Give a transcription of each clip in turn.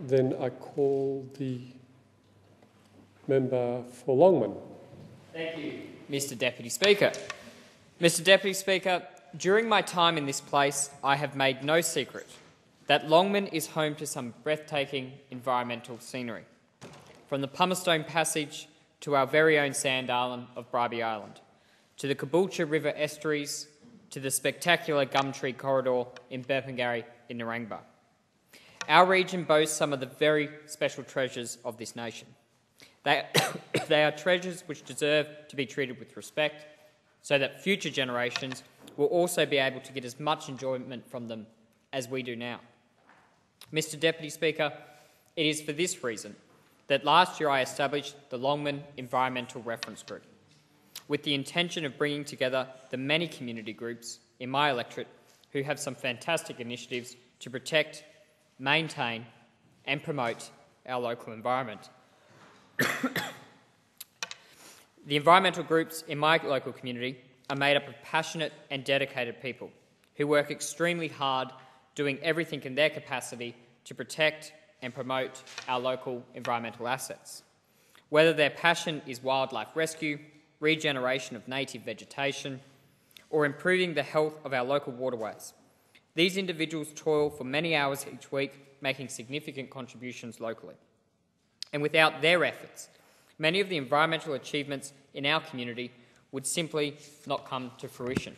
Then I call the member for Longman. Thank you, Mr. Deputy Speaker. Mr. Deputy Speaker, during my time in this place, I have made no secret that Longman is home to some breathtaking environmental scenery, from the Pumicestone Passage to our very own sand island of Bribie Island, to the Caboolture River estuaries, to the spectacular Gumtree Corridor in Burpengary in Narangba. Our region boasts some of the very special treasures of this nation. They are treasures which deserve to be treated with respect so that future generations will also be able to get as much enjoyment from them as we do now. Mr. Deputy Speaker, it is for this reason that last year I established the Longman Environmental Reference Group with the intention of bringing together the many community groups in my electorate who have some fantastic initiatives to protect, maintain and promote our local environment. The environmental groups in my local community are made up of passionate and dedicated people who work extremely hard doing everything in their capacity to protect and promote our local environmental assets. Whether their passion is wildlife rescue, regeneration of native vegetation, or improving the health of our local waterways, these individuals toil for many hours each week, making significant contributions locally. And without their efforts, many of the environmental achievements in our community would simply not come to fruition.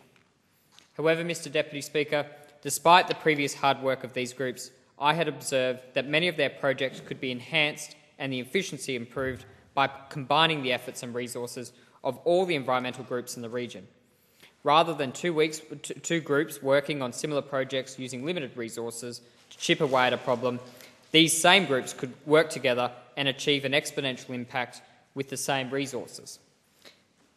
However, Mr. Deputy Speaker, despite the previous hard work of these groups, I had observed that many of their projects could be enhanced and the efficiency improved by combining the efforts and resources of all the environmental groups in the region. Rather than two groups working on similar projects using limited resources to chip away at a problem, these same groups could work together and achieve an exponential impact with the same resources.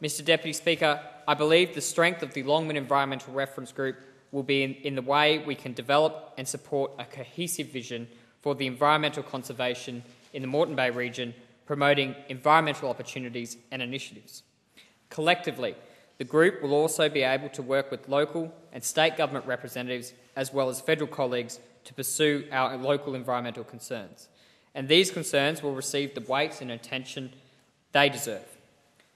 Mr. Deputy Speaker, I believe the strength of the Longman Environmental Reference Group will be in the way we can develop and support a cohesive vision for the environmental conservation in the Moreton Bay region, promoting environmental opportunities and initiatives. Collectively, the group will also be able to work with local and state government representatives as well as federal colleagues to pursue our local environmental concerns. And these concerns will receive the weight and attention they deserve,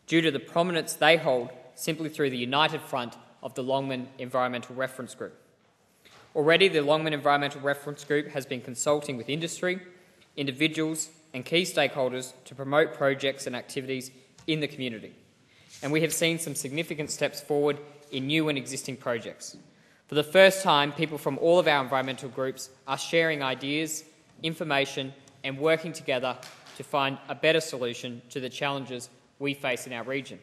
due to the prominence they hold simply through the united front of the Longman Environmental Reference Group. Already, the Longman Environmental Reference Group has been consulting with industry, individuals and key stakeholders to promote projects and activities in the community. And we have seen some significant steps forward in new and existing projects. For the first time, people from all of our environmental groups are sharing ideas, information and working together to find a better solution to the challenges we face in our region.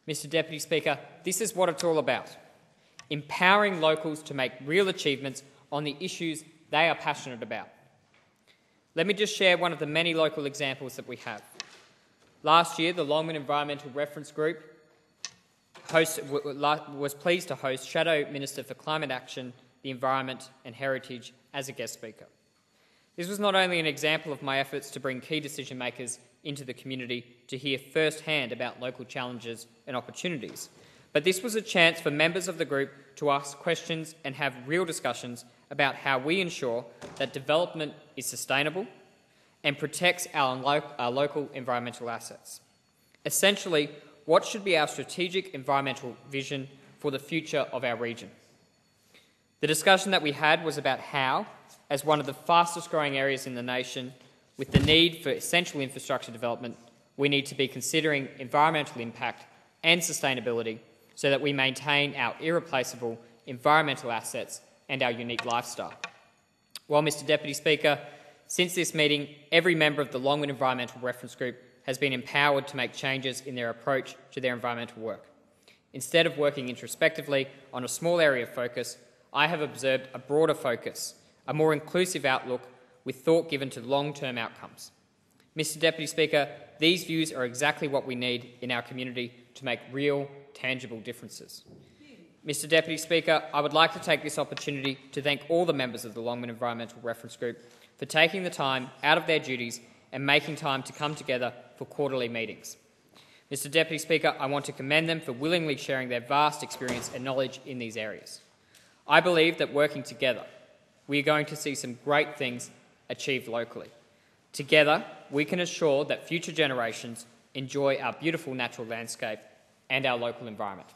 Mr. Deputy Speaker, this is what it's all about: empowering locals to make real achievements on the issues they are passionate about. Let me just share one of the many local examples that we have. Last year, the Longman Environmental Reference Group was pleased to host Shadow Minister for Climate Action, the Environment and Heritage as a guest speaker. This was not only an example of my efforts to bring key decision makers into the community to hear firsthand about local challenges and opportunities, but this was a chance for members of the group to ask questions and have real discussions about how we ensure that development is sustainable and protects our local environmental assets. Essentially, what should be our strategic environmental vision for the future of our region? The discussion that we had was about how, as one of the fastest growing areas in the nation, with the need for essential infrastructure development, we need to be considering environmental impact and sustainability so that we maintain our irreplaceable environmental assets and our unique lifestyle. Well, Mr. Deputy Speaker, since this meeting, every member of the Longman Environmental Reference Group has been empowered to make changes in their approach to their environmental work. Instead of working introspectively on a small area of focus, I have observed a broader focus, a more inclusive outlook with thought given to long-term outcomes. Mr. Deputy Speaker, these views are exactly what we need in our community to make real, tangible differences. Mr. Deputy Speaker, I would like to take this opportunity to thank all the members of the Longman Environmental Reference Group for taking the time out of their duties and making time to come together for quarterly meetings. Mr. Deputy Speaker, I want to commend them for willingly sharing their vast experience and knowledge in these areas. I believe that working together, we are going to see some great things achieved locally. Together, we can assure that future generations enjoy our beautiful natural landscape and our local environment.